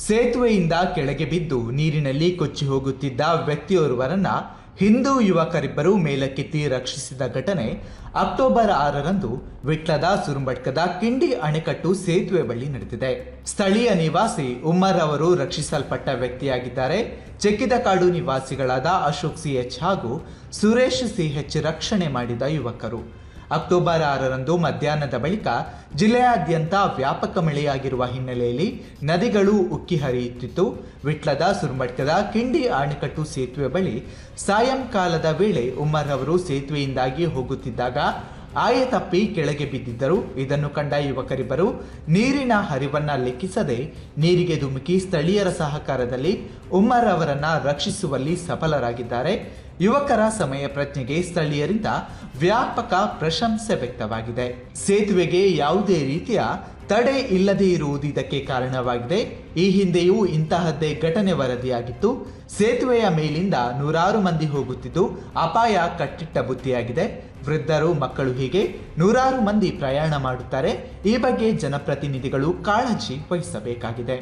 ಸೇತುವೆಯಿಂದ ಕೆಳಗೆ ಬಿದ್ದು ನೀರಿನಲ್ಲಿ ಕೊಚ್ಚಿ ಹೋಗುತ್ತಿದ್ದ ವ್ಯಕ್ತಿಯೋರ್ವರನ್ನ ಹಿಂದೂ ಯುವಕರಿಬ್ಬರು ಮೇಲಕ್ಕೆತ್ತಿ ರಕ್ಷಿಸಿದ ಘಟನೆ ಅಕ್ಟೋಬರ್ 6ರಂದು ವಿಟ್ಲದ ಸುರುಂಬಟ್ಕದ ಕಿಂಡಿ ಅಣೆಕಟ್ಟು ಸೇತುವೆ ಬಳಿ ನಡೆದಿದೆ. ಸ್ಥಳೀಯ ನಿವಾಸಿ ಉಮ್ಮರ್ ಅವರು ರಕ್ಷಿಸಲ್ಪಟ್ಟ ವ್ಯಕ್ತಿಯಾಗಿದ್ದಾರೆ. ಚೆಕ್ಕಿದಕಾಡು ನಿವಾಸಿಗಳಾದ ಅಶೋಕ್ ಸಿಎಚ್ ಹಾಗೂ ಸುರೇಶ್ ಸಿಎಚ್ ರಕ್ಷಣೆ ಮಾಡಿದ ಯುವಕರು. ಅಕ್ಟೋಬರ್ 6ರಂದು ಮಧ್ಯಾಹ್ನದ ಬಳಿಕ ಜಿಲ್ಲೆಯಾದ್ಯಂತ ವ್ಯಾಪಕ ಮಳೆಯಾಗಿರುವ ಹಿನ್ನೆಲೆಯಲ್ಲಿ ನದಿಗಳು ಉಕ್ಕಿ ಹರಿಯುತ್ತಿತ್ತು. ವಿಟ್ಲದ ಸುರುಂಬಟ್ಕದ ಕಿಂಡಿ ಅಣೆಕಟ್ಟು ಸೇತುವೆ ಬಳಿ ಸಾಯಂಕಾಲದ ವೇಳೆ ಉಮ್ಮರ್ ಅವರು ಸೇತುವೆಯಿಂದಾಗಿ ಹೋಗುತ್ತಿದ್ದಾಗ ಆಯತಪ್ಪಿ ಕೆಳಗೆ ಬಿದ್ದಿದ್ದರು. ಇದನ್ನು ಕಂಡ ಯುವಕರಿಬ್ಬರು ನೀರಿನ ಹರಿವನ್ನ ಲೆಕ್ಕಿಸದೆ ನೀರಿಗೆ ಧುಮುಕಿ ಸ್ಥಳೀಯರ ಸಹಕಾರದಲ್ಲಿ ಉಮ್ಮರ್ ಅವರನ್ನ ರಕ್ಷಿಸುವಲ್ಲಿ ಸಫಲರಾಗಿದ್ದಾರೆ. ಯುವಕರ ಸಮಯ ಪ್ರಜ್ಞೆಗೆ ಸ್ಥಳೀಯರಿಂದ ವ್ಯಾಪಕ ಪ್ರಶಂಸೆ ವ್ಯಕ್ತವಾಗಿದೆ. ಸೇತುವೆಗೆ ಯಾವುದೇ ರೀತಿಯ ತಡೆ ಇಲ್ಲದೇ ಇರುವುದು ಇದಕ್ಕೆ ಕಾರಣವಾಗಿದೆ. ಈ ಹಿಂದೆಯೂ ಇಂತಹದ್ದೇ ಘಟನೆ ವರದಿಯಾಗಿತ್ತು. ಸೇತುವೆಯ ಮೇಲಿಂದ ನೂರಾರು ಮಂದಿ ಹೋಗುತ್ತಿದ್ದು ಅಪಾಯ ಕಟ್ಟಿಟ್ಟ ಬುತ್ತಿಯಾಗಿದೆ. ವೃದ್ಧರು, ಮಕ್ಕಳು ಹೀಗೆ ನೂರಾರು ಮಂದಿ ಪ್ರಯಾಣ ಮಾಡುತ್ತಾರೆ. ಈ ಬಗ್ಗೆ ಜನಪ್ರತಿನಿಧಿಗಳು ಕಾಳಜಿ ವಹಿಸಬೇಕಾಗಿದೆ.